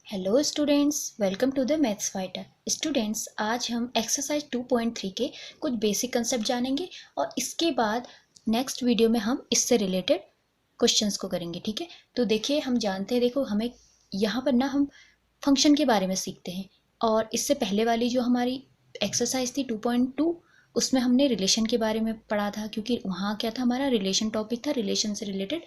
Hello students, welcome to the Maths Fighter. Students, आज हम exercise 2.3 के कुछ बेसिक कंसेप्ट जानेंगे और इसके बाद नेक्स्ट वीडियो में हम इससे रिलेटेड क्वेश्चंस को करेंगे। ठीक है, तो देखिए हम जानते हैं, देखो हमें यहाँ पर ना हम फंक्शन के बारे में सीखते हैं और इससे पहले वाली जो हमारी एक्सरसाइज थी 2.2 उसमें हमने रिलेशन के बारे में पढ़ा था, क्योंकि वहाँ क्या था, हमारा रिलेशन टॉपिक था, रिलेशन से रिलेटेड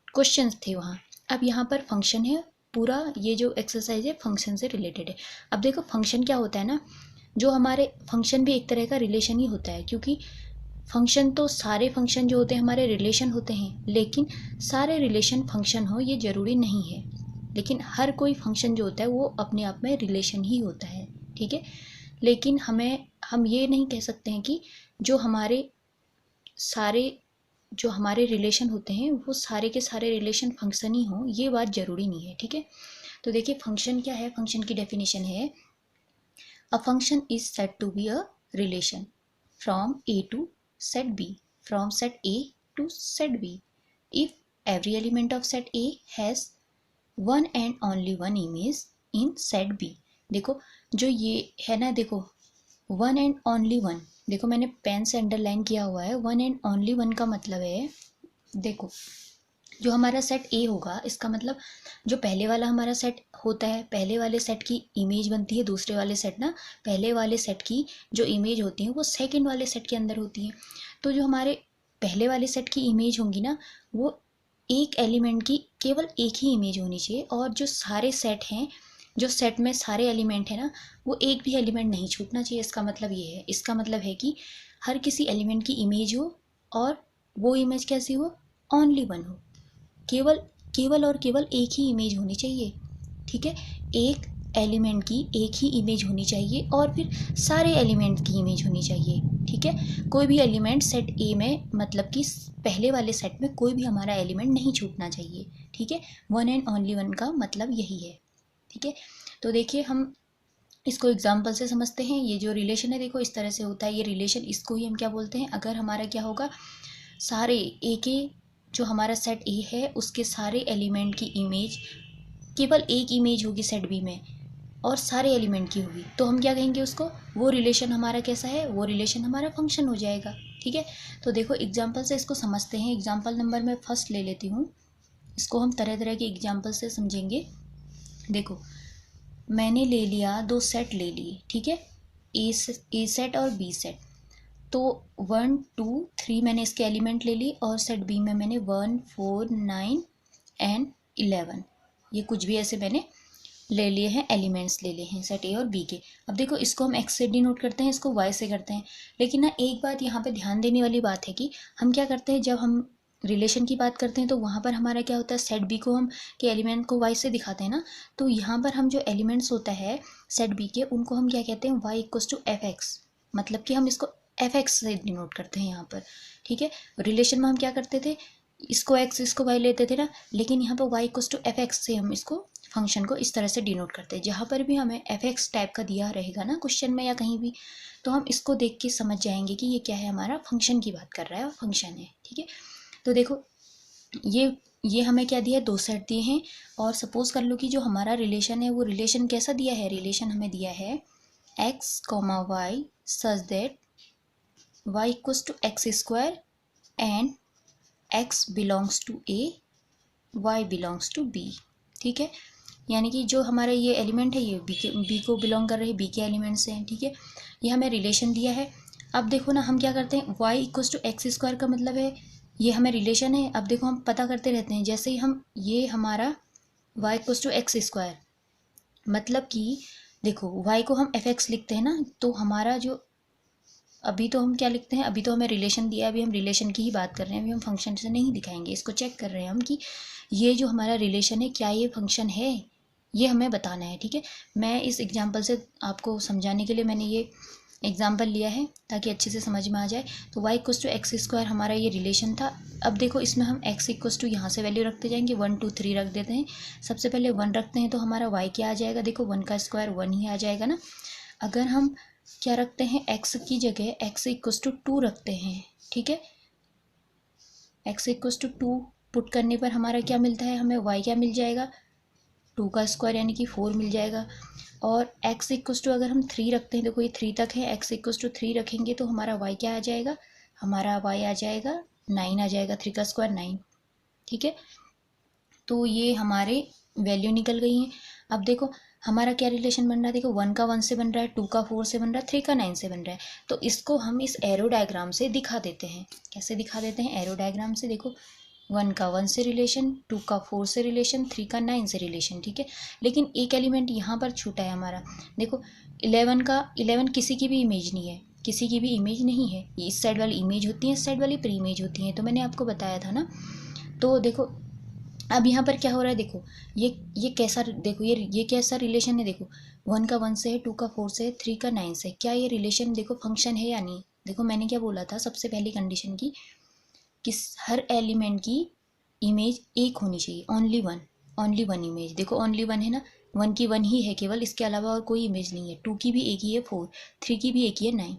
क्वेश्चंस थे वहाँ। अब यहाँ पर फंक्शन है, पूरा ये जो एक्सरसाइज है फंक्शन से रिलेटेड है। अब देखो फंक्शन क्या होता है ना, जो हमारे फंक्शन भी एक तरह का रिलेशन ही होता है, क्योंकि फंक्शन तो सारे फंक्शन जो होते हैं हमारे रिलेशन होते हैं, लेकिन सारे रिलेशन फंक्शन हो ये ज़रूरी नहीं है। लेकिन हर कोई फंक्शन जो होता है वो अपने आप में रिलेशन ही होता है। ठीक है, लेकिन हम ये नहीं कह सकते हैं कि जो हमारे रिलेशन होते हैं वो सारे के सारे रिलेशन फंक्शन ही हों, ये बात ज़रूरी नहीं है। ठीक है, तो देखिए फंक्शन क्या है, फंक्शन की डेफिनेशन है, a function is said to be a relation from A to set B, from set A to set B, if every element of set A has one and only one image in set B। देखो जो ये है ना, देखो one and only one, देखो मैंने pen से underline किया हुआ है। वन एंड ओनली वन का मतलब है, देखो जो हमारा सेट ए होगा इसका मतलब जो पहले वाला हमारा सेट होता है, पहले वाले सेट की इमेज बनती है दूसरे वाले सेट ना, पहले वाले सेट की जो इमेज होती है वो सेकंड वाले सेट के अंदर होती है। तो जो हमारे पहले वाले सेट की इमेज होंगी ना, वो एक एलिमेंट की केवल एक ही इमेज होनी चाहिए, और जो सारे सेट हैं, जो सेट में सारे एलिमेंट हैं ना, वो एक भी एलिमेंट नहीं छूटना चाहिए। इसका मतलब ये है, इसका मतलब है कि हर किसी एलिमेंट की इमेज हो, और वो इमेज कैसी हो, ओनली वन हो, केवल केवल और केवल एक ही इमेज होनी चाहिए। ठीक है, एक एलिमेंट की एक ही इमेज होनी चाहिए और फिर सारे एलिमेंट की इमेज होनी चाहिए। ठीक है, कोई भी एलिमेंट सेट ए में, मतलब कि पहले वाले सेट में कोई भी हमारा एलिमेंट नहीं छूटना चाहिए। ठीक है, वन एंड ओनली वन का मतलब यही है। ठीक है, तो देखिए हम इसको एग्जाम्पल से समझते हैं। ये जो रिलेशन है देखो इस तरह से होता है, ये रिलेशन इसको ही हम क्या बोलते हैं, अगर हमारा क्या होगा, सारे ए के जो हमारा सेट ए है उसके सारे एलिमेंट की इमेज केवल एक इमेज होगी सेट बी में, और सारे एलिमेंट की होगी, तो हम क्या कहेंगे उसको, वो रिलेशन हमारा कैसा है, वो रिलेशन हमारा फंक्शन हो जाएगा। ठीक है, तो देखो एग्जाम्पल से इसको समझते हैं। एग्जाम्पल नंबर मैं फर्स्ट ले लेती हूँ, इसको हम तरह तरह के एग्जाम्पल से समझेंगे। देखो मैंने ले लिया, दो सेट ले लिए, ठीक है, ए सेट और बी सेट। तो 1 2 3 मैंने इसके एलिमेंट ले ली, और सेट बी में मैंने 1 4 9 एंड 11, ये कुछ भी ऐसे मैंने ले लिए हैं, एलिमेंट्स ले लिए हैं सेट ए और बी के। अब देखो इसको हम एक्स से डिनोट करते हैं, इसको वाई से करते हैं। लेकिन ना एक बात यहाँ पे ध्यान देने वाली बात है कि हम क्या करते हैं, जब हम रिलेशन की बात करते हैं तो वहाँ पर हमारा क्या होता है, सेट बी को हम के एलिमेंट को वाई से दिखाते हैं ना, तो यहाँ पर हम जो एलिमेंट्स होता है सेट बी के, उनको हम क्या कहते हैं, y equals to f x, मतलब कि हम इसको एफ एक्स से डिनोट करते हैं यहाँ पर। ठीक है, रिलेशन में हम क्या करते थे, इसको एक्स इसको वाई लेते थे ना, लेकिन यहाँ पर y equals to f x से हम इसको फंक्शन को इस तरह से डिनोट करते हैं। जहाँ पर भी हमें एफ एक्स टाइप का दिया रहेगा ना क्वेश्चन में या कहीं भी, तो हम इसको देख के समझ जाएंगे कि ये क्या है, हमारा फंक्शन की बात कर रहा है और फंक्शन है। ठीक है, तो देखो ये हमें क्या दिया है, दो सेट दिए हैं, और सपोज कर लो कि जो हमारा रिलेशन है वो रिलेशन कैसा दिया है, रिलेशन हमें दिया है x comma y such that y equals to x square and x belongs to A, y belongs to B. ठीक है, यानी कि जो हमारा ये एलिमेंट है ये बी को बिलोंग कर रहे हैं, बी के एलिमेंट्स हैं। ठीक है, ये हमें रिलेशन दिया है। अब देखो ना हम क्या करते हैं, y equals to x square का मतलब है ये हमें रिलेशन है। अब देखो हम पता करते रहते हैं, जैसे ही हम ये हमारा y equals to x square, मतलब कि देखो वाई को हम एफ एक्स लिखते हैं ना, तो हमारा जो अभी तो हम क्या लिखते हैं, अभी तो हमें रिलेशन दिया है, अभी हम रिलेशन की ही बात कर रहे हैं, अभी हम फंक्शन से नहीं दिखाएंगे। इसको चेक कर रहे हैं हम कि ये जो हमारा रिलेशन है क्या ये फंक्शन है, ये हमें बताना है। ठीक है, मैं इस एग्जांपल से आपको समझाने के लिए मैंने ये एग्जांपल लिया है ताकि अच्छे से समझ में आ जाए। तो y equals to x square हमारा ये रिलेशन था। अब देखो इसमें हम एक्स इक्वल्स टू यहाँ से वैल्यू रखते जाएंगे, 1 2 3 रख देते हैं। सबसे पहले 1 रखते हैं तो हमारा वाई क्या आ जाएगा, देखो 1 का स्क्वायर 1 ही आ जाएगा ना। अगर हम क्या रखते हैं, एक्स की जगह एक्स इक्वल्स टू 2 रखते हैं। ठीक है, एक्स इक्वल्स टू 2 पुट करने पर हमारा क्या मिलता है, हमें वाई क्या मिल जाएगा, 2 का स्क्वायर यानी कि 4 मिल जाएगा। और x इक्वस टू अगर हम 3 रखते हैं, देखो ये 3 तक है, x इक्वस टू 3 रखेंगे तो हमारा y क्या आ जाएगा, हमारा y आ जाएगा 9 आ जाएगा, 3 का स्क्वायर 9। ठीक है, तो ये हमारे वैल्यू निकल गई हैं। अब देखो हमारा क्या रिलेशन बन रहा है, देखो 1 का 1 से बन रहा है, 2 का 4 से बन रहा है, 3 का 9 से बन रहा है। तो इसको हम इस एरो डायग्राम से दिखा देते हैं। कैसे दिखा देते हैं, एरो डायग्राम से। देखो 1 का 1 से रिलेशन, 2 का 4 से रिलेशन, 3 का 9 से रिलेशन। ठीक है, लेकिन एक एलिमेंट यहाँ पर छूटा है हमारा। देखो 11 किसी की भी इमेज नहीं है, किसी की भी इमेज नहीं है। इस साइड वाली इमेज होती है, इस साइड वाली प्री इमेज होती है, तो मैंने आपको बताया था ना। तो देखो अब यहाँ पर क्या हो रहा है, देखो ये कैसा, देखो ये कैसा रिलेशन है। देखो 1 का 1 से है, 2 का 4 से है, 3 का 9 से। क्या ये रिलेशन देखो फंक्शन है या नहीं। देखो मैंने क्या बोला था सबसे पहली कंडीशन की, कि हर एलिमेंट की इमेज एक होनी चाहिए, ओनली वन इमेज। देखो ओनली वन है ना, 1 की 1 ही है केवल, इसके अलावा और कोई इमेज नहीं है। 2 की भी एक ही है 4, 3 की भी एक ही है 9।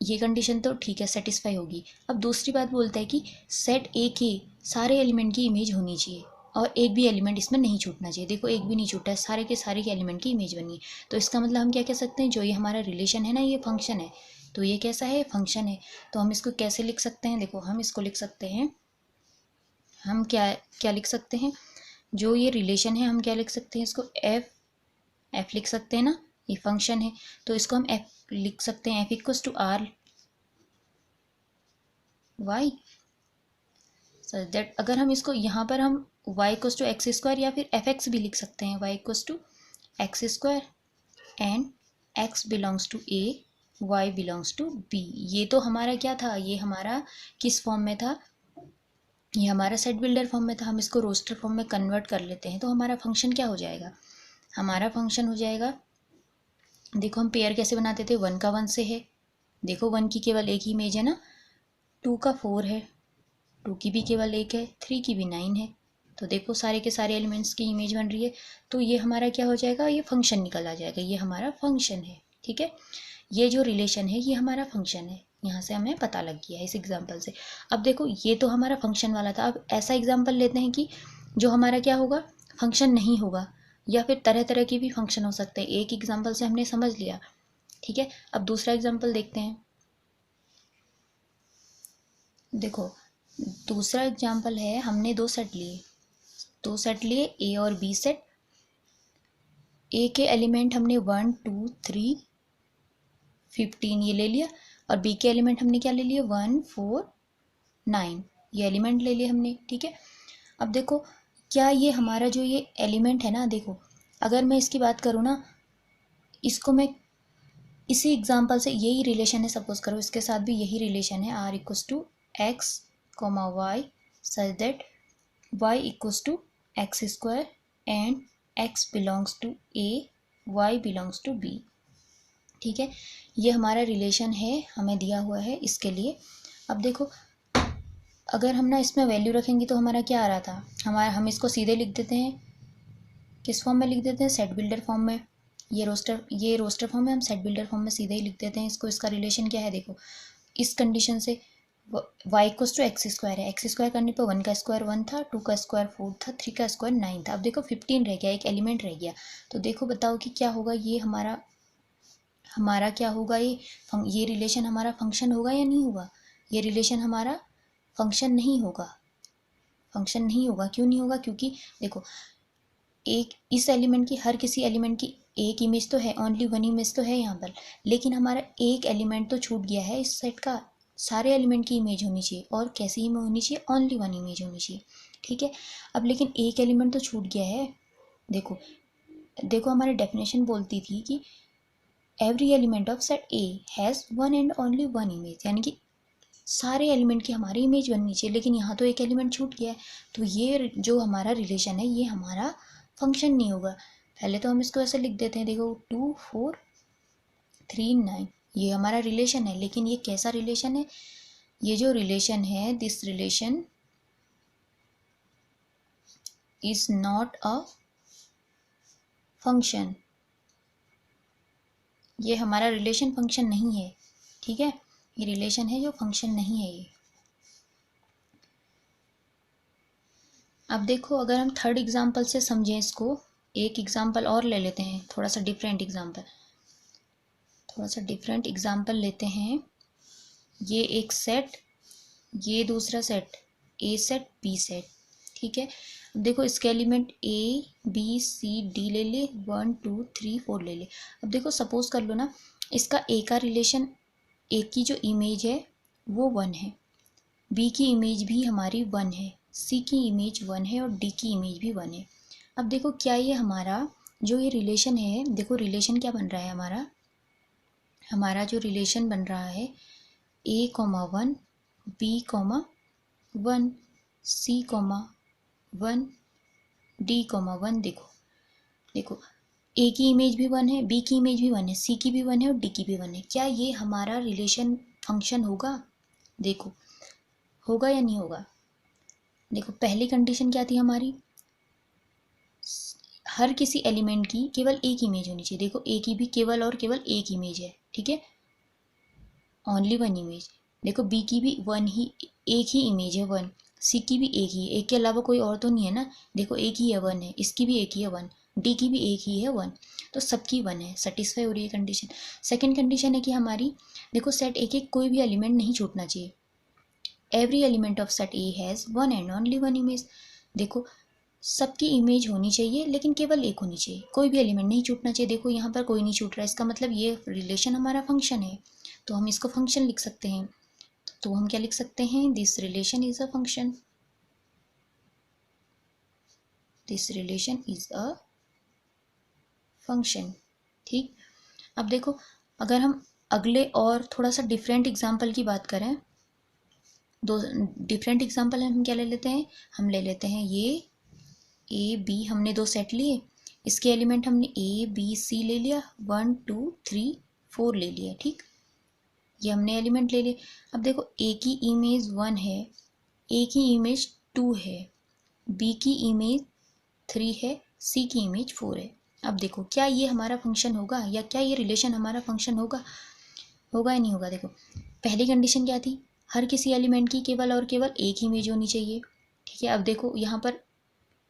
ये कंडीशन तो ठीक है, सेटिस्फाई होगी। अब दूसरी बात बोलता है कि सेट ए के सारे एलिमेंट की इमेज होनी चाहिए और एक भी एलिमेंट इसमें नहीं छूटना चाहिए। देखो एक भी नहीं छूटा है, सारे के एलिमेंट की इमेज बनी है। तो इसका मतलब हम क्या कह सकते हैं, जो ये हमारा रिलेशन है ना, ये फंक्शन है। तो ये कैसा है, फंक्शन है। तो हम इसको कैसे लिख सकते हैं, देखो हम इसको लिख सकते हैं, हम क्या क्या लिख सकते हैं, जो ये रिलेशन है हम क्या लिख सकते हैं, इसको एफ लिख सकते हैं ना, ये फंक्शन है। तो इसको हम एफ लिख सकते हैं, f equals to R y, so that अगर हम इसको यहाँ पर हम y equals to x square या फिर एफ एक्स भी लिख सकते हैं, y equals to x square and x belongs to A, y belongs to B. ये तो हमारा क्या था, ये हमारा किस फॉर्म में था, ये हमारा सेट बिल्डर फॉर्म में था। हम इसको रोस्टर फॉर्म में कन्वर्ट कर लेते हैं तो हमारा फंक्शन क्या हो जाएगा, हमारा फंक्शन हो जाएगा, देखो हम पेयर कैसे बनाते थे, 1 का 1 से है, देखो 1 की केवल एक ही इमेज है ना, 2 का 4 है, 2 की भी केवल एक है, 3 की भी 9 है। तो देखो सारे के सारे एलिमेंट्स की इमेज बन रही है। तो ये हमारा क्या हो जाएगा, ये फंक्शन निकल आ जाएगा, ये हमारा फंक्शन है। ठीक है, ये जो रिलेशन है ये हमारा फंक्शन है। यहाँ से हमें पता लग गया इस एग्जाम्पल से। अब देखो ये तो हमारा फंक्शन वाला था। अब ऐसा एग्जाम्पल लेते हैं कि जो हमारा क्या होगा, फंक्शन नहीं होगा, या फिर तरह तरह के भी फंक्शन हो सकते हैं। एक एग्जाम्पल से हमने समझ लिया। ठीक है, अब दूसरा एग्जाम्पल देखते हैं। देखो दूसरा एग्जाम्पल है, हमने दो सेट लिए, ए और बी सेट। ए के एलिमेंट हमने 1 2 3 15 ये ले लिया, और बी के एलिमेंट हमने क्या ले लिए, 1 4 9 ये एलिमेंट ले लिए हमने। ठीक है, अब देखो क्या ये हमारा जो ये एलिमेंट है ना, देखो अगर मैं इसकी बात करूँ ना, इसको मैं इसी एग्जांपल से, यही रिलेशन है, सपोज करो इसके साथ भी यही रिलेशन है, R equals to x comma y such that y equals to x square and x belongs to A, y belongs to B. ठीक है, ये हमारा रिलेशन है, हमें दिया हुआ है इसके लिए। अब देखो अगर हम ना इसमें वैल्यू रखेंगे तो हमारा क्या आ रहा था, हम इसको सीधे लिख देते हैं, किस फॉर्म में लिख देते हैं, सेट बिल्डर फॉर्म में। ये रोस्टर फॉर्म में, हम सेट बिल्डर फॉर्म में सीधे ही लिख देते हैं इसको। इसका रिलेशन क्या है, देखो इस कंडीशन से y equals to x square है, एक्स स्क्वायर करने पर 1 का स्क्वायर 1 था, 2 का स्क्वायर 4 था, 3 का स्क्वायर 9 था। अब देखो 15 रह गया, एक एलिमेंट रह गया। तो देखो बताओ कि क्या होगा, ये हमारा क्या होगा, ये रिलेशन हमारा फंक्शन होगा या नहीं होगा। ये रिलेशन हमारा फंक्शन नहीं होगा, फंक्शन नहीं होगा। क्यों नहीं होगा, क्योंकि देखो एक इस एलिमेंट की, हर किसी एलिमेंट की एक इमेज तो है, ओनली वन इमेज तो है यहाँ पर, लेकिन हमारा एक एलिमेंट तो छूट गया है इस सेट का। सारे एलिमेंट की इमेज होनी चाहिए, और कैसी इमेज होनी चाहिए, ओनली वन इमेज होनी चाहिए। ठीक है, अब लेकिन एक एलिमेंट तो छूट गया है। देखो हमारी डेफिनेशन बोलती थी कि every element of set A has one and only one image, यानी कि सारे एलिमेंट की हमारी इमेज बननी चाहिए, लेकिन यहाँ तो एक एलिमेंट छूट गया है। तो ये जो हमारा रिलेशन है ये हमारा फंक्शन नहीं होगा। पहले तो हम इसको ऐसे लिख देते हैं, देखो 2 4 3 9 ये हमारा रिलेशन है, लेकिन ये कैसा रिलेशन है, ये जो रिलेशन है, this relation is not a function. ये हमारा रिलेशन फंक्शन नहीं है। ठीक है, ये रिलेशन है जो फंक्शन नहीं है ये। अब देखो अगर हम थर्ड एग्जाम्पल से समझें इसको, एक एग्जांपल और ले लेते हैं, थोड़ा सा डिफरेंट एग्जांपल लेते हैं। ये एक सेट, ये दूसरा set, A set B set, ठीक है। अब देखो इसके element A B C D ले ले, 1 2 3 4 ले ले। अब देखो सपोज कर लो ना, इसका ए का रिलेशन, ए की जो इमेज है वो 1 है, बी की इमेज भी हमारी 1 है, सी की इमेज 1 है और डी की इमेज भी 1 है। अब देखो क्या ये हमारा जो ये रिलेशन है, देखो रिलेशन क्या बन रहा है हमारा जो रिलेशन बन रहा है a, 1 b, 1 c, 1 d, 1। देखो a की इमेज भी 1 है, b की इमेज भी 1 है, c की भी 1 है और d की भी 1 है। क्या ये हमारा रिलेशन फंक्शन होगा? देखो होगा या नहीं होगा? देखो पहली कंडीशन क्या थी हमारी, हर किसी एलिमेंट की केवल एक इमेज होनी चाहिए। देखो ए की भी केवल और केवल एक इमेज है, ठीक है, ओनली 1 इमेज। देखो बी की भी एक ही इमेज है 1, सी की भी एक ही है, एक के अलावा कोई और तो नहीं है ना। देखो एक ही है 1 है, इसकी भी एक ही है 1, डी की भी एक ही है 1, तो सबकी 1 है, सेटिस्फाई हो रही है कंडीशन। सेकंड कंडीशन है कि हमारी देखो सेट ए के कोई भी एलिमेंट नहीं छूटना चाहिए। Every element of set A has 1 and only 1 image. देखो सबकी इमेज होनी चाहिए लेकिन केवल एक होनी चाहिए, कोई भी एलिमेंट नहीं छूटना चाहिए। देखो यहाँ पर कोई नहीं छूट रहा है, इसका मतलब ये रिलेशन हमारा फंक्शन है, तो हम इसको फंक्शन लिख सकते हैं। तो हम क्या लिख सकते हैं, this relation is a function, this relation is a function, ठीक। अब देखो अगर हम अगले और थोड़ा सा डिफरेंट एग्जाम्पल की बात करें, दो डिफरेंट एग्जाम्पल हम क्या ले लेते हैं, हम ले लेते हैं ये ए बी, हमने दो सेट लिए, इसके एलिमेंट हमने ए बी सी ले लिया, 1 2 3 4 ले लिया, ठीक, ये हमने एलिमेंट ले लिए। अब देखो ए की इमेज 1 है, ए की इमेज 2 है, बी की इमेज 3 है, सी की इमेज 4 है। अब देखो क्या ये हमारा फंक्शन होगा, या क्या ये रिलेशन हमारा फंक्शन होगा या नहीं होगा? देखो पहली कंडीशन क्या थी, हर किसी एलिमेंट की केवल और केवल एक इमेज होनी चाहिए, ठीक है। अब देखो यहाँ पर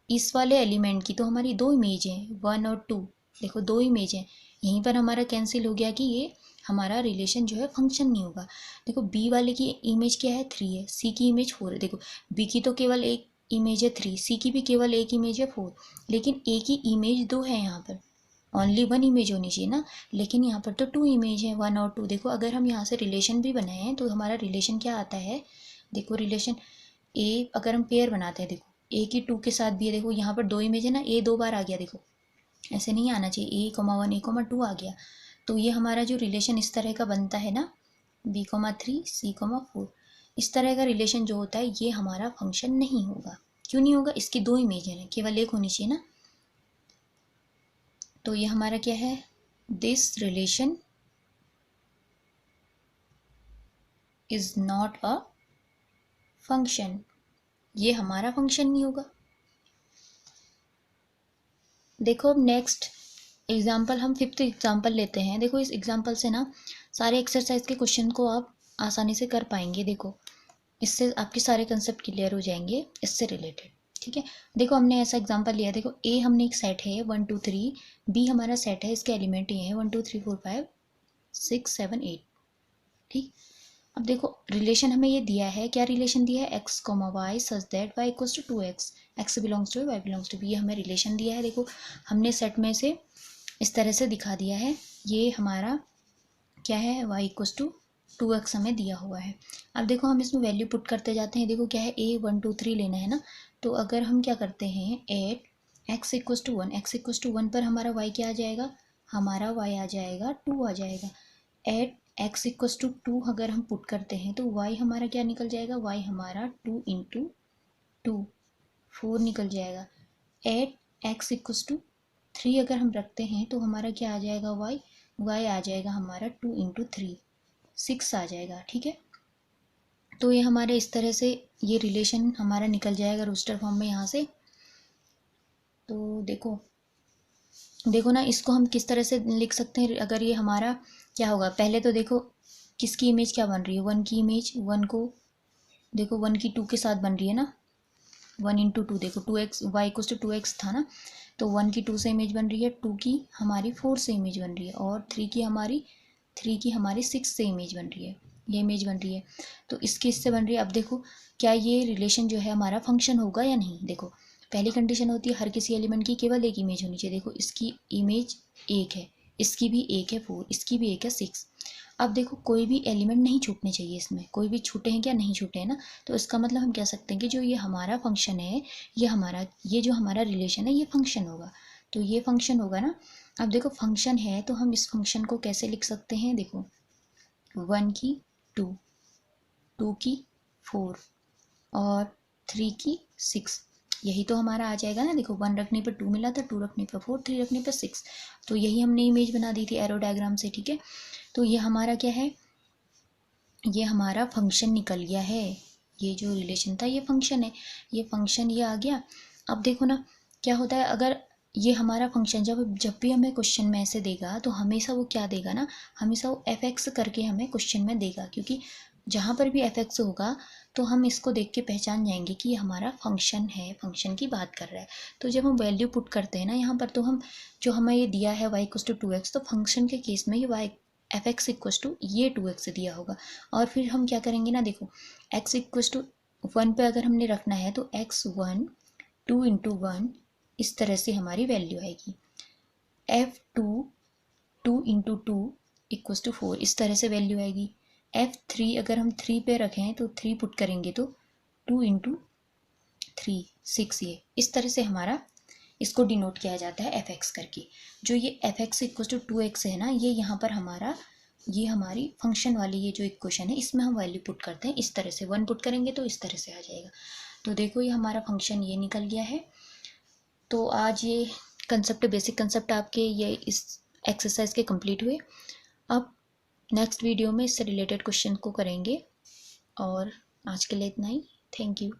इस वाले एलिमेंट की तो हमारी दो इमेज हैं, 1 और 2, देखो दो इमेज हैं, यहीं पर हमारा कैंसिल हो गया कि ये हमारा रिलेशन जो है फंक्शन नहीं होगा। देखो बी वाले की इमेज क्या है, 3 है, सी की इमेज 4 है। देखो बी की तो केवल एक इमेज है 3, सी की भी केवल एक इमेज है 4, लेकिन ए की इमेज 2 है, यहाँ पर ओनली 1 इमेज होनी चाहिए ना, लेकिन यहाँ पर तो 2 इमेज है, 1 और 2। देखो अगर हम यहाँ से रिलेशन भी बनाए हैं तो हमारा रिलेशन क्या आता है, देखो रिलेशन ए अगर हम पेयर बनाते हैं, देखो ए की 2 के साथ भी है, देखो यहाँ पर दो इमेज है ना, ए 2 बार आ गया, देखो ऐसे नहीं आना चाहिए, ए 1 ए 2 आ गया, तो ये हमारा जो रिलेशन इस तरह का बनता है ना, बी 3 सी 4, इस तरह का रिलेशन जो होता है ये हमारा फंक्शन नहीं होगा। क्यों नहीं होगा, इसकी दो इमेज है, केवल एक होनी चाहिए ना। तो ये हमारा क्या है, this relation is not a function, ये हमारा फंक्शन नहीं होगा। देखो अब नेक्स्ट एग्जाम्पल, हम 5th एग्जाम्पल लेते हैं। देखो इस एग्जाम्पल से ना सारे एक्सरसाइज के क्वेश्चन को आप आसानी से कर पाएंगे। देखो इससे आपके सारे कंसेप्ट क्लियर हो जाएंगे इससे रिलेटेड, ठीक है। देखो हमने ऐसा एग्जाम्पल लिया, देखो ए हमने एक सेट है 1 2 3, बी हमारा सेट है, इसके एलिमेंट ये है 1 2 3 4 5 6 7 8, ठीक। अब देखो रिलेशन हमें ये दिया है, क्या रिलेशन दिया है, x, y such that y equals to 2x, x belongs to y belongs to b, ये हमें रिलेशन दिया है। देखो हमने सेट में से इस तरह से दिखा दिया है, ये हमारा क्या है, y इक्वल्स टू 2x हमें दिया हुआ है। अब देखो हम इसमें वैल्यू पुट करते जाते हैं। देखो क्या है, a 1 2 3 लेना है ना, तो अगर हम क्या करते हैं, at x equals to 1, x equals to 1 पर हमारा y क्या आ जाएगा, हमारा y आ जाएगा 2 आ जाएगा। एट x इक्वल्स टू 2 अगर हम पुट करते हैं तो y हमारा क्या निकल जाएगा, y हमारा 2 इंटू 2 4 निकल जाएगा। एट x इक्वल्स टू 3 अगर हम रखते हैं तो हमारा क्या आ जाएगा, y आ जाएगा हमारा 2 इंटू 3 6 आ जाएगा, ठीक है। तो ये हमारे इस तरह से ये रिलेशन हमारा निकल जाएगा रोस्टर फॉर्म में यहाँ से। तो देखो ना इसको हम किस तरह से लिख सकते हैं, अगर ये हमारा क्या होगा, पहले तो देखो किसकी इमेज क्या बन रही है, 1 की इमेज, 1 को देखो 1 की 2 के साथ बन रही है ना, 1 इंटू 2, देखो 2x y equals to 2x था ना, तो 1 की 2 से इमेज बन रही है, 2 की हमारी 4 से इमेज बन रही है, और 3 की हमारी 6 से इमेज बन रही है, ये इमेज बन रही है। तो इसकी इससे बन रही है। अब देखो क्या ये रिलेशन जो है हमारा फंक्शन होगा या नहीं। देखो पहली कंडीशन होती है हर किसी एलिमेंट की केवल एक इमेज होनी चाहिए। देखो इसकी इमेज 1 है, इसकी भी 1 है 4, इसकी भी 1 है 6। अब देखो कोई भी एलिमेंट नहीं छूटने चाहिए, इसमें कोई भी छूटे हैं क्या, नहीं छूटे हैं ना। तो इसका मतलब हम कह सकते हैं कि जो ये हमारा फंक्शन है, ये जो हमारा रिलेशन है, ये फंक्शन होगा। तो ये फंक्शन होगा ना। अब देखो फंक्शन है तो हम इस फंक्शन को कैसे लिख सकते हैं। देखो 1 की 2, 2 की 4 और 3 की 6, यही तो हमारा आ जाएगा ना। देखो 1 रखने पर 2 मिला था, 2 रखने पर 4, 3 रखने पर 6, तो यही हमने इमेज बना दी थी एरो डायग्राम से, ठीक है। तो ये हमारा क्या है, ये हमारा फंक्शन निकल गया है। ये जो रिलेशन था ये फंक्शन है, ये फंक्शन ये आ गया। अब देखो ना क्या होता है, अगर ये हमारा फंक्शन जब भी हमें क्वेश्चन में ऐसे देगा तो हमेशा वो क्या देगा ना, हमेशा वो एफ एक्स करके हमें क्वेश्चन में देगा, क्योंकि जहाँ पर भी एफ एक्स होगा तो हम इसको देख के पहचान जाएंगे कि ये हमारा फंक्शन है, फंक्शन की बात कर रहा है। तो जब हम वैल्यू पुट करते हैं ना यहाँ पर, तो हम जो हमें ये दिया है y = 2x, तो फंक्शन के केस में ये y f x equals to ये 2x दिया होगा। और फिर हम क्या करेंगे ना, देखो x = 1 पे अगर हमने रखना है तो x1 2 × 1 इस तरह से हमारी वैल्यू आएगी। f2 2 × 2 = 4 इस तरह से वैल्यू आएगी। f3 अगर हम 3 पे रखें तो 3 पुट करेंगे तो 2 × 3 6, ये इस तरह से हमारा इसको डिनोट किया जाता है एफ एक्स करके। जो ये एफ एक्स = 2x है ना, ये यहाँ पर ये हमारी फंक्शन वाली ये जो इक्वेशन है, इसमें हम वैल्यू पुट करते हैं इस तरह से। 1 पुट करेंगे तो इस तरह से आ जाएगा। तो देखो ये हमारा फंक्शन ये निकल गया है। तो आज ये बेसिक कंसेप्ट आपके ये इस एक्सरसाइज के कंप्लीट हुए। अब नेक्स्ट वीडियो में इससे रिलेटेड क्वेश्चन को करेंगे। और आज के लिए इतना ही। Thank you.